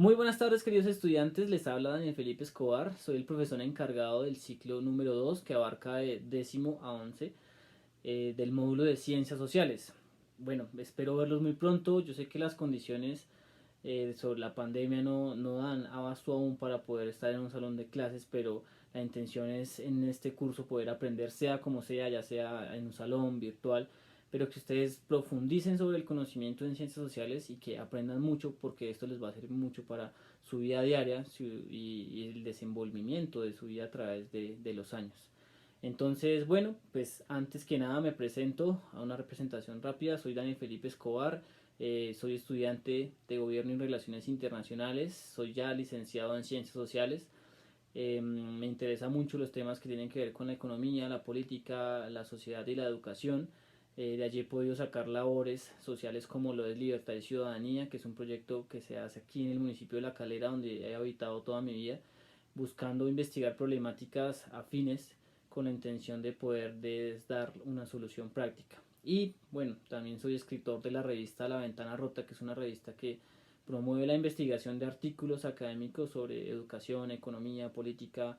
Muy buenas tardes, queridos estudiantes. Les habla Daniel Felipe Escobar. Soy el profesor encargado del ciclo número 2 que abarca de décimo a 11 del módulo de Ciencias Sociales. Bueno, espero verlos muy pronto. Yo sé que las condiciones sobre la pandemia no dan abasto aún para poder estar en un salón de clases, pero la intención es en este curso poder aprender sea como sea, ya sea en un salón virtual, pero que ustedes profundicen sobre el conocimiento en ciencias sociales y que aprendan mucho porque esto les va a servir mucho para su vida diaria y el desenvolvimiento de su vida a través de los años. Entonces, bueno, pues antes que nada me presento a una representación rápida. Soy Daniel Felipe Escobar, soy estudiante de Gobierno y Relaciones Internacionales, soy ya licenciado en Ciencias Sociales. Me interesan mucho los temas que tienen que ver con la economía, la política, la sociedad y la educación. De allí he podido sacar labores sociales como lo es Libertad y Ciudadanía, que es un proyecto que se hace aquí en el municipio de La Calera, donde he habitado toda mi vida, buscando investigar problemáticas afines con la intención de poder dar una solución práctica. Y bueno, también soy escritor de la revista La Ventana Rota, que es una revista que promueve la investigación de artículos académicos sobre educación, economía, política,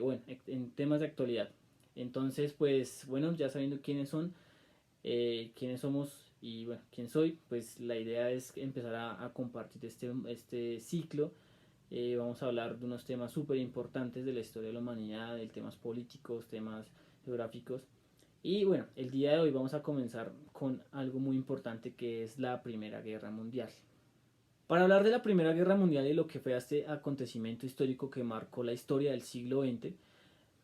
bueno, en temas de actualidad. Entonces, pues bueno, ya sabiendo quiénes son, quiénes somos y bueno, quién soy, pues la idea es empezar a compartir este ciclo. Vamos a hablar de unos temas súper importantes de la historia de la humanidad, de temas políticos, temas geográficos. Y bueno, el día de hoy vamos a comenzar con algo muy importante que es la Primera Guerra Mundial. Para hablar de la Primera Guerra Mundial y lo que fue este acontecimiento histórico que marcó la historia del siglo XX,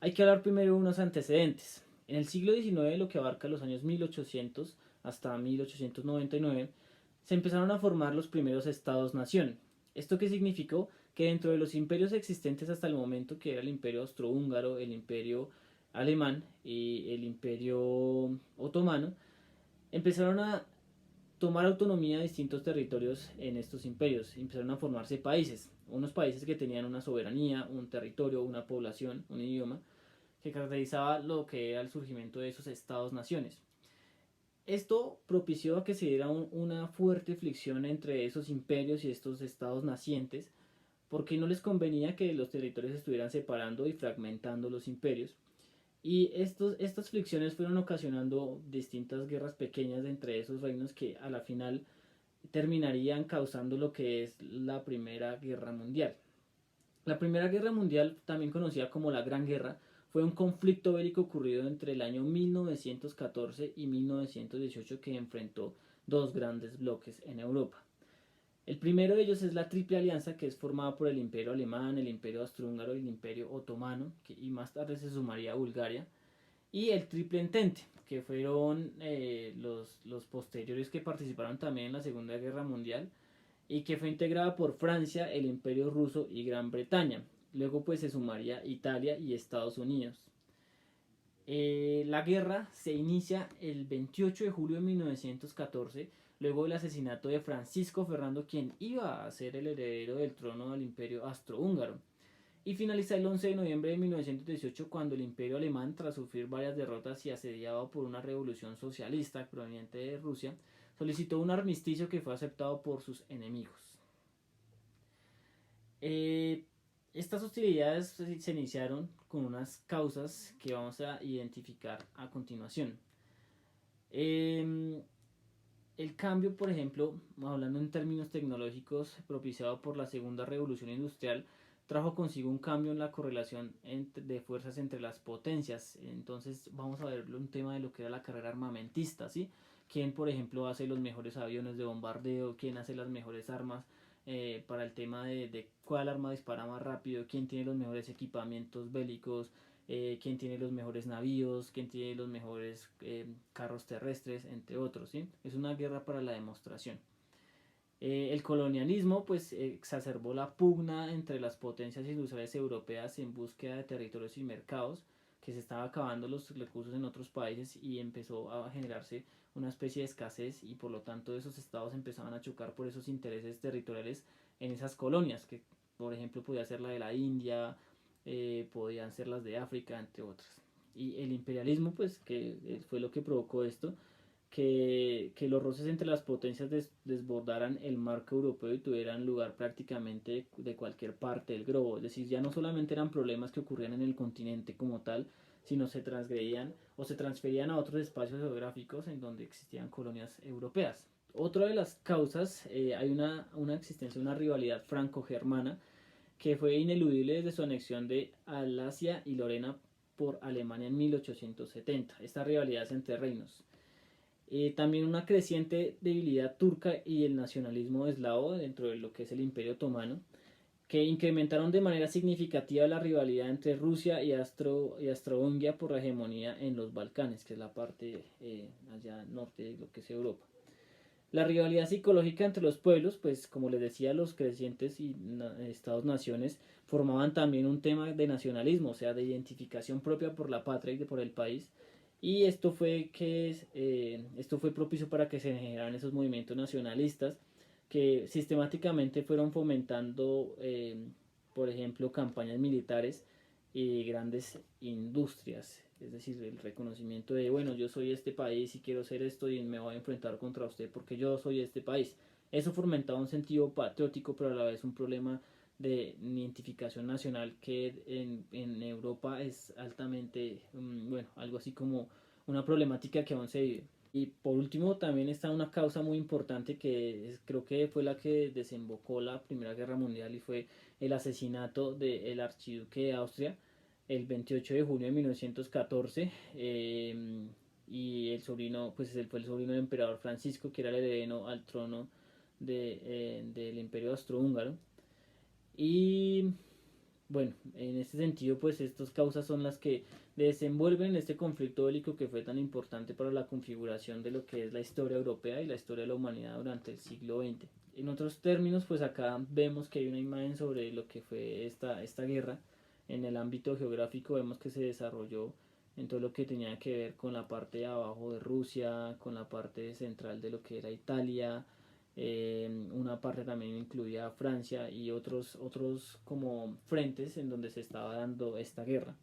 hay que hablar primero de unos antecedentes. En el siglo XIX, lo que abarca los años 1800 hasta 1899, se empezaron a formar los primeros estados-nación. ¿Esto qué significó? Que dentro de los imperios existentes hasta el momento, que era el imperio austrohúngaro, el imperio alemán y el imperio otomano, empezaron a tomar autonomía de distintos territorios en estos imperios. Empezaron a formarse países, unos países que tenían una soberanía, un territorio, una población, un idioma, que caracterizaba lo que era el surgimiento de esos estados-naciones. Esto propició a que se diera una fuerte fricción entre esos imperios y estos estados nacientes, porque no les convenía que los territorios estuvieran separando y fragmentando los imperios. Y estas fricciones fueron ocasionando distintas guerras pequeñas entre esos reinos que a la final terminarían causando lo que es la Primera Guerra Mundial. La Primera Guerra Mundial, también conocida como la Gran Guerra, fue un conflicto bélico ocurrido entre el año 1914 y 1918 que enfrentó dos grandes bloques en Europa. El primero de ellos es la Triple Alianza, que es formada por el Imperio Alemán, el Imperio Austrohúngaro y el Imperio Otomano, y más tarde se sumaría Bulgaria, y el Triple Entente, que fueron los posteriores que participaron también en la Segunda Guerra Mundial y que fue integrada por Francia, el Imperio Ruso y Gran Bretaña. Luego pues se sumaría Italia y Estados Unidos. La guerra se inicia el 28 de julio de 1914, luego del asesinato de Francisco Fernando, quien iba a ser el heredero del trono del Imperio Austrohúngaro. Y finaliza el 11 de noviembre de 1918 cuando el Imperio Alemán, tras sufrir varias derrotas y asediado por una revolución socialista proveniente de Rusia, solicitó un armisticio que fue aceptado por sus enemigos. Eh, Estas hostilidades se iniciaron con unas causas que vamos a identificar a continuación. Eh, el cambio, por ejemplo, hablando en términos tecnológicos, propiciado por la segunda revolución industrial, trajo consigo un cambio en la correlación de fuerzas entre las potencias. Entonces vamos a ver un tema de lo que era la carrera armamentista, ¿sí? ¿Quién, por ejemplo, hace los mejores aviones de bombardeo? ¿Quién hace las mejores armas para el tema de cuál arma dispara más rápido? ¿Quién tiene los mejores equipamientos bélicos? Quién tiene los mejores navíos, quién tiene los mejores carros terrestres, entre otros, ¿sí? Es una guerra para la demostración. El colonialismo pues exacerbó la pugna entre las potencias industriales europeas en búsqueda de territorios y mercados, que se estaba acabando los recursos en otros países y empezó a generarse una especie de escasez y por lo tanto esos estados empezaban a chocar por esos intereses territoriales en esas colonias, que por ejemplo podía ser la de la India, podían ser las de África, entre otras. Y el imperialismo, pues, que fue lo que provocó esto, que los roces entre las potencias desbordaran el marco europeo y tuvieran lugar prácticamente de cualquier parte del globo. Es decir, ya no solamente eran problemas que ocurrían en el continente como tal, sino se transgredían o se transferían a otros espacios geográficos en donde existían colonias europeas. Otra de las causas, hay una existencia, una rivalidad franco-germana que fue ineludible desde su anexión de Alsacia y Lorena por Alemania en 1870. Esta rivalidad entre reinos. También una creciente debilidad turca y el nacionalismo eslavo dentro de lo que es el Imperio Otomano, que incrementaron de manera significativa la rivalidad entre Rusia y Austro-Hungría por la hegemonía en los Balcanes, que es la parte allá norte de lo que es Europa. La rivalidad psicológica entre los pueblos, pues como les decía, los crecientes estados-naciones formaban también un tema de nacionalismo, o sea, de identificación propia por la patria y por el país. Y esto fue propicio para que se generaran esos movimientos nacionalistas que sistemáticamente fueron fomentando, por ejemplo, campañas militares y grandes industrias, es decir, el reconocimiento de, bueno, yo soy este país y quiero ser esto y me voy a enfrentar contra usted porque yo soy este país. Eso fomentaba un sentido patriótico, pero a la vez un problema de identificación nacional que en Europa es altamente, bueno, algo así como una problemática que aún se vive. Y por último también está una causa muy importante que creo que fue la que desembocó la Primera Guerra Mundial y fue el asesinato del archiduque de Austria el 28 de junio de 1914, y el sobrino, pues él fue el sobrino del emperador Francisco, que era el heredero al trono del imperio austrohúngaro. Y bueno, en este sentido, pues estas causas son las que desenvuelven este conflicto bélico que fue tan importante para la configuración de lo que es la historia europea y la historia de la humanidad durante el siglo XX. En otros términos, pues acá vemos que hay una imagen sobre lo que fue esta guerra. En el ámbito geográfico vemos que se desarrolló en todo lo que tenía que ver con la parte de abajo de Rusia, con la parte central de lo que era Italia, una parte también incluía Francia y otros como frentes en donde se estaba dando esta guerra.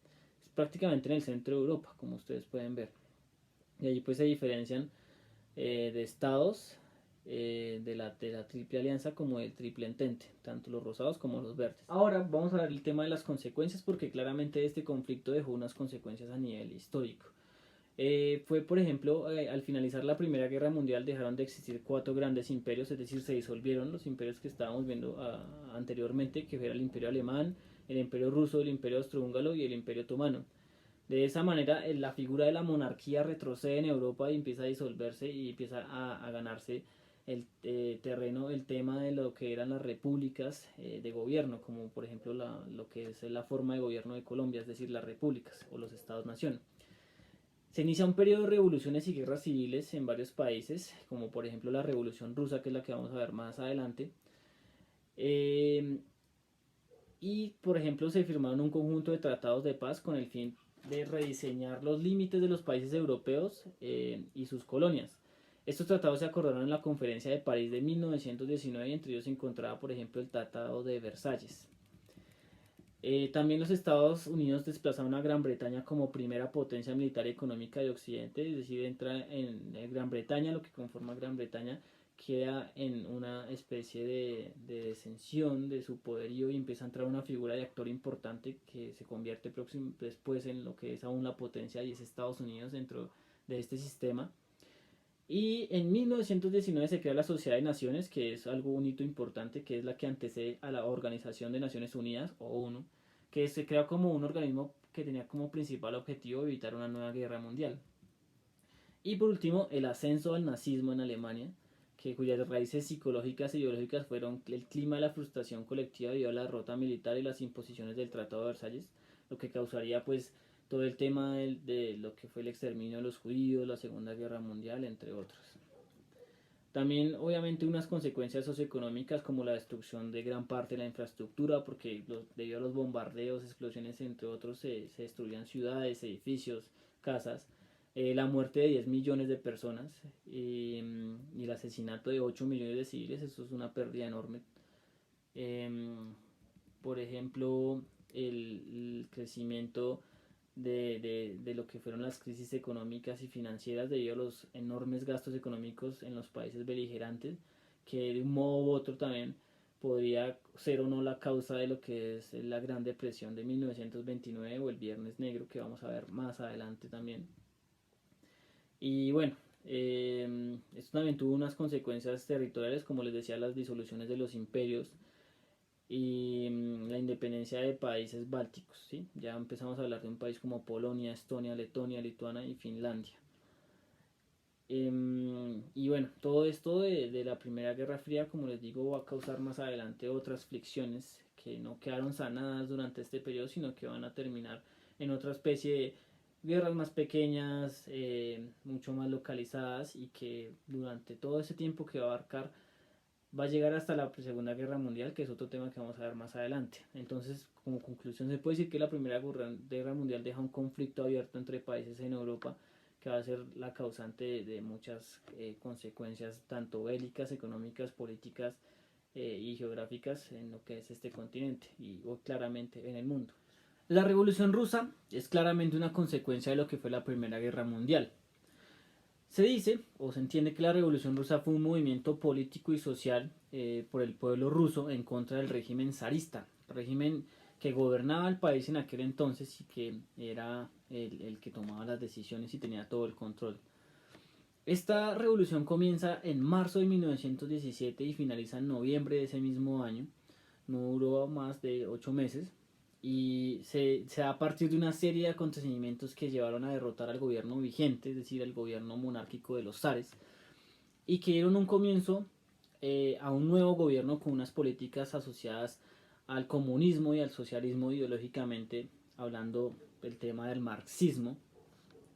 Es prácticamente en el centro de Europa, como ustedes pueden ver. Y allí pues se diferencian de estados de la Triple Alianza como del Triple Entente, tanto los rosados como los verdes. Ahora vamos a ver el tema de las consecuencias porque claramente este conflicto dejó unas consecuencias a nivel histórico. Fue, por ejemplo, al finalizar la Primera Guerra Mundial dejaron de existir cuatro grandes imperios, es decir, se disolvieron los imperios que estábamos viendo anteriormente, que era el Imperio Alemán, el Imperio Ruso, el Imperio Austrohúngaro y el Imperio Otomano. De esa manera, la figura de la monarquía retrocede en Europa y empieza a disolverse y empieza a ganarse el terreno, el tema de lo que eran las repúblicas de gobierno, como por ejemplo lo que es la forma de gobierno de Colombia, es decir, las repúblicas o los estados-nación. Se inicia un periodo de revoluciones y guerras civiles en varios países, como por ejemplo la Revolución Rusa, que es la que vamos a ver más adelante. Y por ejemplo se firmaron un conjunto de tratados de paz con el fin de rediseñar los límites de los países europeos y sus colonias. Estos tratados se acordaron en la Conferencia de París de 1919 y entre ellos se encontraba por ejemplo el Tratado de Versalles. También los Estados Unidos desplazaron a Gran Bretaña como primera potencia militar y económica de Occidente, es decir, entra en Gran Bretaña, lo que conforma Gran Bretaña queda en una especie de descensión de su poderío y empieza a entrar una figura de actor importante que se convierte después en lo que es aún la potencia y es Estados Unidos dentro de este sistema. Y en 1919 se crea la Sociedad de Naciones, que es algo un hito importante, que es la que antecede a la Organización de Naciones Unidas, o ONU, que se crea como un organismo que tenía como principal objetivo evitar una nueva guerra mundial. Y por último, el ascenso al nazismo en Alemania, cuyas raíces psicológicas e ideológicas fueron el clima de la frustración colectiva debido a la derrota militar y las imposiciones del Tratado de Versalles, lo que causaría pues todo el tema de lo que fue el exterminio de los judíos, la Segunda Guerra Mundial, entre otros. También obviamente unas consecuencias socioeconómicas como la destrucción de gran parte de la infraestructura, porque debido a los bombardeos, explosiones, entre otros, se destruían ciudades, edificios, casas, la muerte de 10 millones de personas y el asesinato de 8 millones de civiles, eso es una pérdida enorme. Por ejemplo, el crecimiento de lo que fueron las crisis económicas y financieras debido a los enormes gastos económicos en los países beligerantes, que de un modo u otro también podría ser o no la causa de lo que es la Gran Depresión de 1929 o el Viernes Negro, que vamos a ver más adelante también. Y bueno, esto también tuvo unas consecuencias territoriales, como les decía, las disoluciones de los imperios y la independencia de países bálticos, ¿sí? Ya empezamos a hablar de un país como Polonia, Estonia, Letonia, Lituania y Finlandia. Y bueno, todo esto de la Primera Guerra Fría, como les digo, va a causar más adelante otras fricciones que no quedaron sanadas durante este periodo, sino que van a terminar en otra especie de guerras más pequeñas, mucho más localizadas, y que durante todo ese tiempo que va a abarcar va a llegar hasta la Segunda Guerra Mundial, que es otro tema que vamos a ver más adelante. Entonces, como conclusión, se puede decir que la Primera Guerra Mundial deja un conflicto abierto entre países en Europa, que va a ser la causante de muchas consecuencias, tanto bélicas, económicas, políticas y geográficas en lo que es este continente y claramente en el mundo. La Revolución Rusa es claramente una consecuencia de lo que fue la Primera Guerra Mundial. Se dice o se entiende que la Revolución Rusa fue un movimiento político y social por el pueblo ruso en contra del régimen zarista, régimen que gobernaba el país en aquel entonces y que era el que tomaba las decisiones y tenía todo el control. Esta revolución comienza en marzo de 1917 y finaliza en noviembre de ese mismo año. No duró más de 8 meses y se da a partir de una serie de acontecimientos que llevaron a derrotar al gobierno vigente, es decir, al gobierno monárquico de los zares, y que dieron un comienzo a un nuevo gobierno con unas políticas asociadas al comunismo y al socialismo ideológicamente, hablando del tema del marxismo,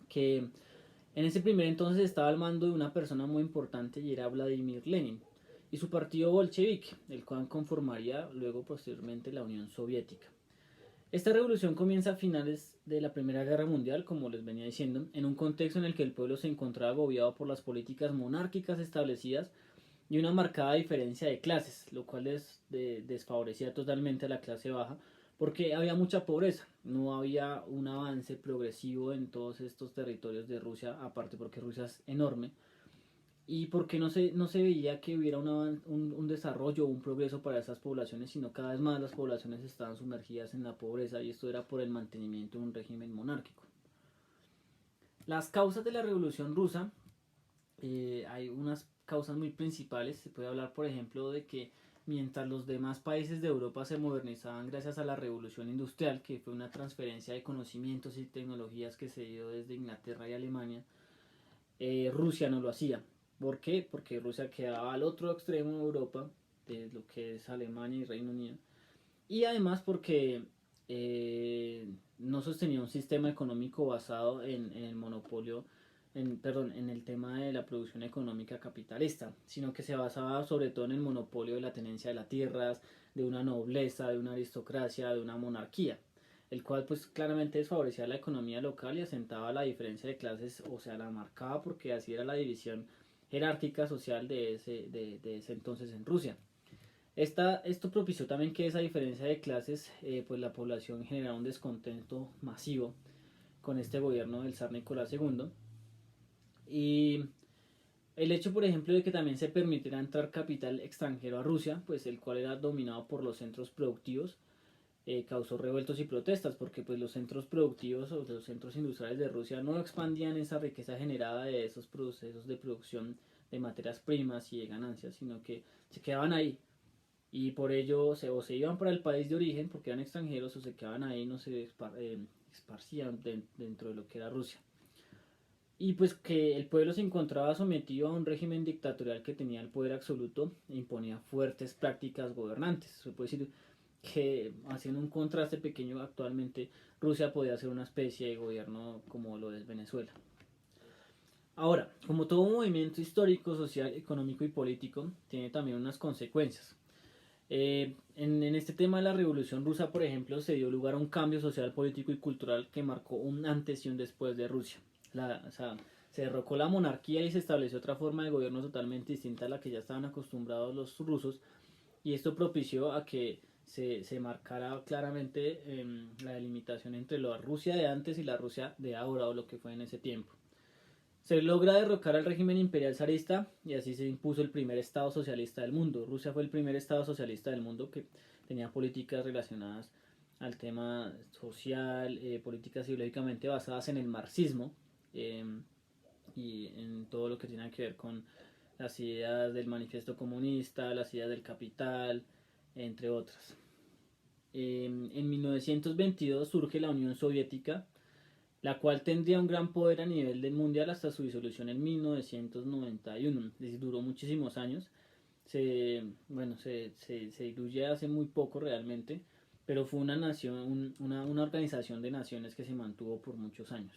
que en ese primer entonces estaba al mando de una persona muy importante y era Vladimir Lenin, y su partido bolchevique, el cual conformaría luego posteriormente la Unión Soviética. Esta revolución comienza a finales de la Primera Guerra Mundial, como les venía diciendo, en un contexto en el que el pueblo se encontraba agobiado por las políticas monárquicas establecidas y una marcada diferencia de clases, lo cual desfavorecía totalmente a la clase baja, porque había mucha pobreza, no había un avance progresivo en todos estos territorios de Rusia, aparte porque Rusia es enorme, y porque no se veía que hubiera un desarrollo o un progreso para esas poblaciones, sino cada vez más las poblaciones estaban sumergidas en la pobreza, y esto era por el mantenimiento de un régimen monárquico. Las causas de la Revolución Rusa, hay unas causas muy principales. Se puede hablar, por ejemplo, de que mientras los demás países de Europa se modernizaban gracias a la revolución industrial, que fue una transferencia de conocimientos y tecnologías que se dio desde Inglaterra y Alemania, Rusia no lo hacía. ¿Por qué? Porque Rusia quedaba al otro extremo de Europa, de lo que es Alemania y Reino Unido, y además porque no sostenía un sistema económico basado en el monopolio, en el tema de la producción económica capitalista, sino que se basaba sobre todo en el monopolio de la tenencia de las tierras, de una nobleza, de una aristocracia, de una monarquía, el cual pues claramente desfavorecía la economía local y asentaba la diferencia de clases, o sea, la marcaba, porque así era la división jerárquica social de ese entonces en Rusia. Esto propició también que esa diferencia de clases, pues la población generara un descontento masivo con este gobierno del zar Nicolás II. Y el hecho, por ejemplo, de que también se permitiera entrar capital extranjero a Rusia, pues el cual era dominado por los centros productivos, causó revueltos y protestas, porque pues los centros productivos o los centros industriales de Rusia no expandían esa riqueza generada de esos procesos de producción de materias primas y de ganancias, sino que se quedaban ahí, y por ello o se iban para el país de origen porque eran extranjeros, o se quedaban ahí, no se esparcían dentro de lo que era Rusia. Y pues que el pueblo se encontraba sometido a un régimen dictatorial que tenía el poder absoluto e imponía fuertes prácticas gobernantes. Se puede decir que, haciendo un contraste pequeño, actualmente Rusia podía ser una especie de gobierno como lo es Venezuela. Ahora, como todo movimiento histórico, social, económico y político, tiene también unas consecuencias. En este tema de la Revolución Rusa, por ejemplo, se dio lugar a un cambio social, político y cultural que marcó un antes y un después de Rusia. O sea, se derrocó la monarquía y se estableció otra forma de gobierno totalmente distinta a la que ya estaban acostumbrados los rusos, y esto propició a que se marcara claramente la delimitación entre la Rusia de antes y la Rusia de ahora, o lo que fue en ese tiempo. Se logra derrocar al régimen imperial zarista y así se impuso el primer estado socialista del mundo. Rusia fue el primer estado socialista del mundo que tenía políticas relacionadas al tema social, políticas ideológicamente basadas en el marxismo, eh, y en todo lo que tiene que ver con las ideas del manifiesto comunista, las ideas del capital, entre otras. En 1922 surge la Unión Soviética, la cual tendría un gran poder a nivel del mundial hasta su disolución en 1991. Es decir, duró muchísimos años. Se diluye hace muy poco realmente, pero fue una nación, una organización de naciones que se mantuvo por muchos años.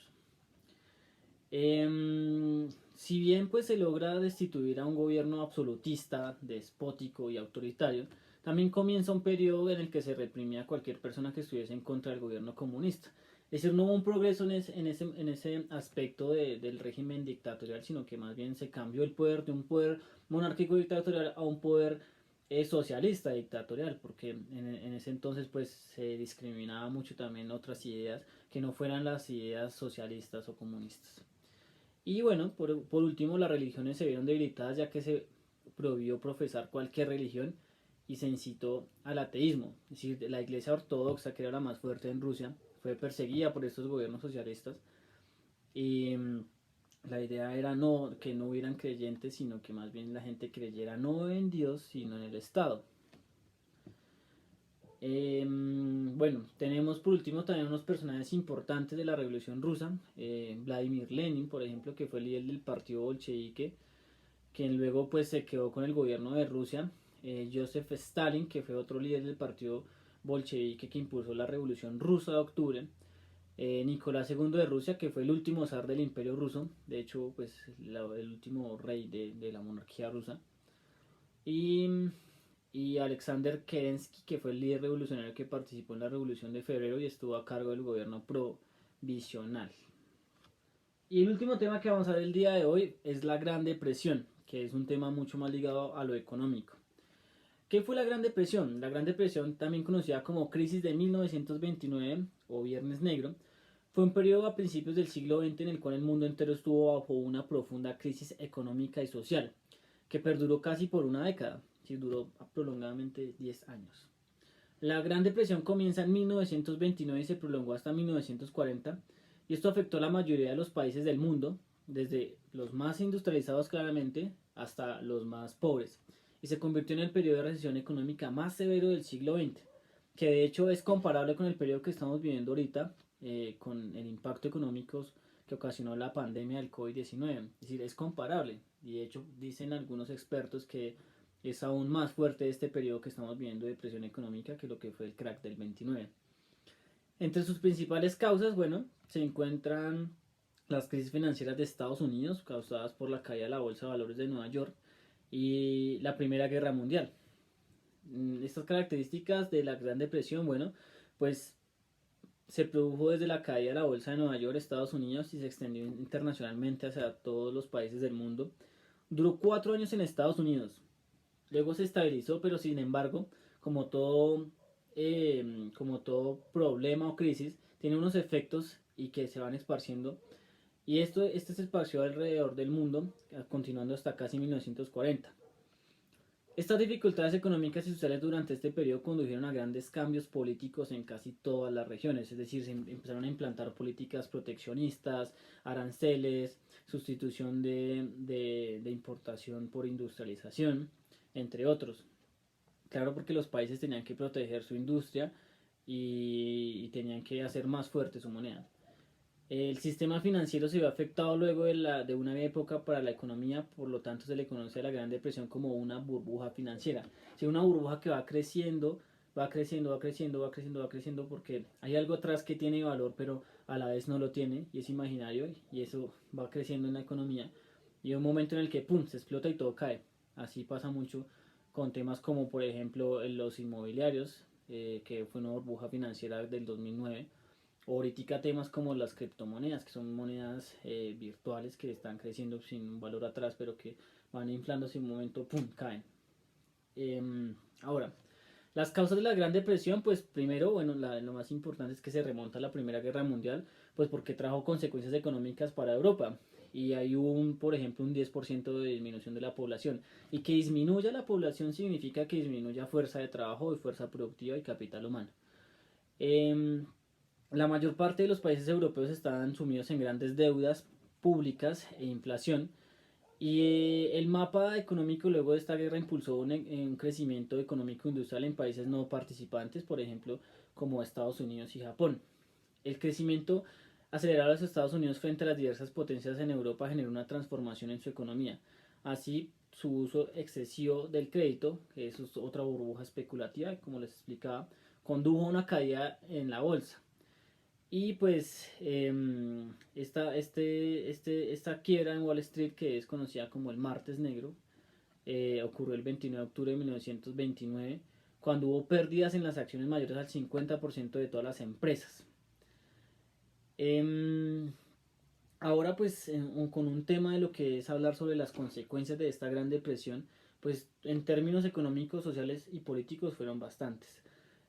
Si bien pues se logra destituir a un gobierno absolutista, despótico y autoritario, también comienza un periodo en el que se reprimía a cualquier persona que estuviese en contra del gobierno comunista. Es decir, no hubo un progreso en ese aspecto del régimen dictatorial, sino que más bien se cambió el poder de un poder monárquico dictatorial a un poder socialista dictatorial, porque en ese entonces pues se discriminaba mucho también otras ideas que no fueran las ideas socialistas o comunistas. Y bueno, por último, las religiones se vieron debilitadas ya que se prohibió profesar cualquier religión y se incitó al ateísmo. Es decir, la iglesia ortodoxa, que era la más fuerte en Rusia, fue perseguida por estos gobiernos socialistas y la idea era que no hubieran creyentes, sino que más bien la gente creyera no en Dios, sino en el Estado. Bueno, tenemos por último también unos personajes importantes de la Revolución Rusa. Vladimir Lenin, por ejemplo, que fue el líder del partido bolchevique, quien luego pues se quedó con el gobierno de Rusia. Joseph Stalin, que fue otro líder del partido bolchevique que impulsó la Revolución Rusa de octubre. Nicolás II de Rusia, que fue el último zar del Imperio Ruso, de hecho pues el último rey de la monarquía rusa. Y Alexander Kerensky, que fue el líder revolucionario que participó en la Revolución de Febrero y estuvo a cargo del gobierno provisional. Y el último tema que vamos a ver el día de hoy es la Gran Depresión, que es un tema mucho más ligado a lo económico. ¿Qué fue la Gran Depresión? La Gran Depresión, también conocida como Crisis de 1929 o Viernes Negro, fue un periodo a principios del siglo XX en el cual el mundo entero estuvo bajo una profunda crisis económica y social, que perduró casi por una década, si duró prolongadamente 10 años. La Gran Depresión comienza en 1929 y se prolongó hasta 1940, y esto afectó a la mayoría de los países del mundo, desde los más industrializados claramente hasta los más pobres, y se convirtió en el periodo de recesión económica más severo del siglo XX, que de hecho es comparable con el periodo que estamos viviendo ahorita, con el impacto económico que ocasionó la pandemia del COVID-19. Es decir, es comparable, y de hecho dicen algunos expertos que es aún más fuerte este periodo que estamos viviendo de depresión económica que lo que fue el crack del 29. Entre sus principales causas, bueno, se encuentran las crisis financieras de Estados Unidos causadas por la caída de la Bolsa de Valores de Nueva York y la Primera Guerra Mundial. Estas características de la Gran Depresión, bueno, pues se produjo desde la caída de la Bolsa de Nueva York, Estados Unidos, y se extendió internacionalmente hacia todos los países del mundo. Duró 4 años en Estados Unidos, luego se estabilizó, pero sin embargo, como todo problema o crisis, tiene unos efectos y que se van esparciendo. Y este se esparció alrededor del mundo, continuando hasta casi 1940. Estas dificultades económicas y sociales durante este periodo condujeron a grandes cambios políticos en casi todas las regiones, es decir, se empezaron a implantar políticas proteccionistas, aranceles, sustitución de importación por industrialización, entre otros. Claro, porque los países tenían que proteger su industria y tenían que hacer más fuerte su moneda. El sistema financiero se vio afectado luego de una época para la economía, por lo tanto se le conoce a la Gran Depresión como una burbuja financiera. O sea, una burbuja que va creciendo, va creciendo, va creciendo, va creciendo, va creciendo, porque hay algo atrás que tiene valor, pero a la vez no lo tiene y es imaginario, y eso va creciendo en la economía. Y hay un momento en el que pum, se explota y todo cae. Así pasa mucho con temas como por ejemplo los inmobiliarios, que fue una burbuja financiera del 2009. O ahorita temas como las criptomonedas, que son monedas virtuales que están creciendo sin un valor atrás, pero que van inflándose y en un momento, ¡pum!, caen. Ahora, Las causas de la Gran Depresión, pues primero, bueno, lo más importante es que se remonta a la Primera Guerra Mundial, pues porque trajo consecuencias económicas para Europa. Y hay por ejemplo, un 10% de disminución de la población. Y que disminuya la población significa que disminuya fuerza de trabajo y fuerza productiva y capital humano. Em, la mayor parte de los países europeos estaban sumidos en grandes deudas públicas e inflación. Y el mapa económico luego de esta guerra impulsó un crecimiento económico industrial en países no participantes, por ejemplo, como Estados Unidos y Japón. El crecimiento acelerado de los Estados Unidos frente a las diversas potencias en Europa generó una transformación en su economía. Así, su uso excesivo del crédito, que eso es otra burbuja especulativa, como les explicaba, condujo a una caída en la bolsa. Y pues esta quiebra en Wall Street, que es conocida como el Martes Negro, ocurrió el 29 de octubre de 1929, cuando hubo pérdidas en las acciones mayores al 50% de todas las empresas. Em, Ahora pues con un tema de lo que es hablar sobre las consecuencias de esta Gran Depresión, pues en términos económicos, sociales y políticos fueron bastantes.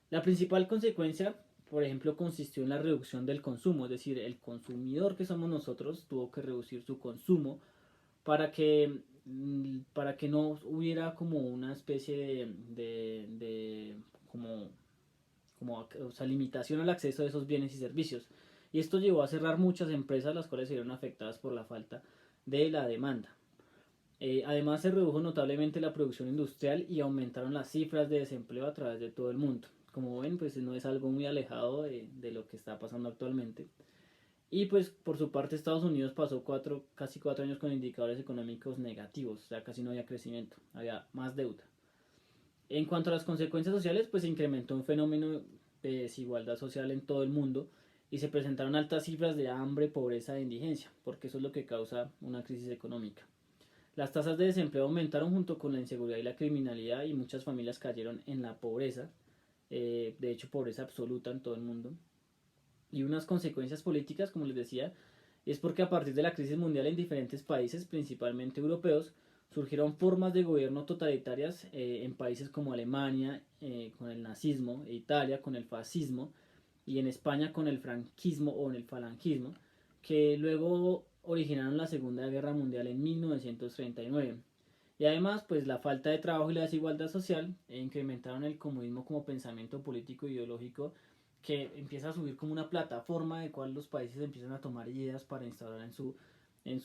La principal consecuencia, por ejemplo, consistió en la reducción del consumo, es decir, el consumidor que somos nosotros tuvo que reducir su consumo para que, para que no hubiera como una especie de como, o sea, limitación al acceso a esos bienes y servicios. Y esto llevó a cerrar muchas empresas, las cuales se vieron afectadas por la falta de la demanda. Además se redujo notablemente la producción industrial y aumentaron las cifras de desempleo a través de todo el mundo. Como ven, pues no es algo muy alejado de lo que está pasando actualmente. Y pues por su parte Estados Unidos pasó casi 4 años con indicadores económicos negativos, o sea, casi no había crecimiento, había más deuda. En cuanto a las consecuencias sociales, pues se incrementó un fenómeno de desigualdad social en todo el mundo y se presentaron altas cifras de hambre, pobreza e indigencia, porque eso es lo que causa una crisis económica. Las tasas de desempleo aumentaron junto con la inseguridad y la criminalidad y muchas familias cayeron en la pobreza, de hecho pobreza absoluta en todo el mundo. Y unas consecuencias políticas, como les decía, es porque a partir de la crisis mundial en diferentes países, principalmente europeos, surgieron formas de gobierno totalitarias en países como Alemania con el nazismo, e Italia con el fascismo y en España con el franquismo o en el falangismo, que luego originaron la Segunda Guerra Mundial en 1939. Y además, pues la falta de trabajo y la desigualdad social incrementaron el comunismo como pensamiento político e ideológico que empieza a subir como una plataforma de cual los países empiezan a tomar ideas para instaurar en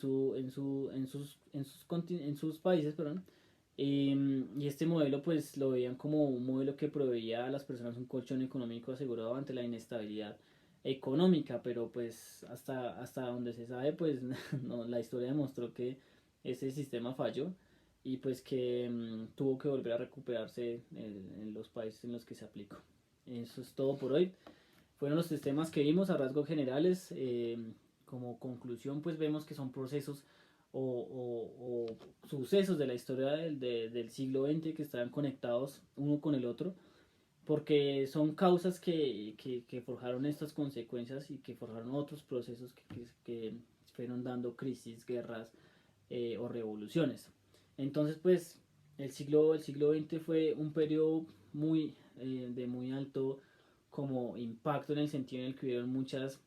sus países, perdón. Y este modelo pues lo veían como un modelo que proveía a las personas un colchón económico asegurado ante la inestabilidad económica, pero pues hasta donde se sabe pues no, la historia demostró que ese sistema falló y pues que tuvo que volver a recuperarse en los países en los que se aplicó. Eso es todo por hoy. Fueron los tres temas que vimos a rasgos generales. Como conclusión, pues vemos que son procesos o sucesos de la historia del siglo XX que están conectados uno con el otro, porque son causas que forjaron estas consecuencias y que forjaron otros procesos que fueron dando crisis, guerras o revoluciones. Entonces, pues el siglo XX fue un periodo de muy alto como impacto en el sentido en el que hubieron muchas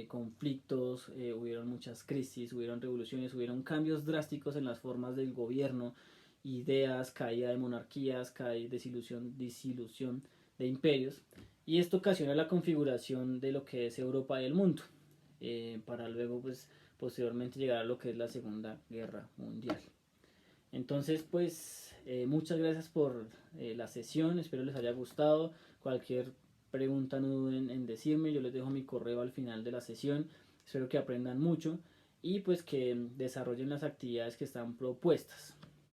conflictos, hubieron muchas crisis, hubieron revoluciones, hubieron cambios drásticos en las formas del gobierno, ideas, caída de monarquías, disilusión de imperios, y esto ocasiona la configuración de lo que es Europa y el mundo, para luego pues posteriormente llegar a lo que es la Segunda Guerra Mundial. Entonces pues muchas gracias por la sesión, espero les haya gustado. Cualquier pregunta no duden en decirme, yo les dejo mi correo al final de la sesión, espero que aprendan mucho y pues que desarrollen las actividades que están propuestas.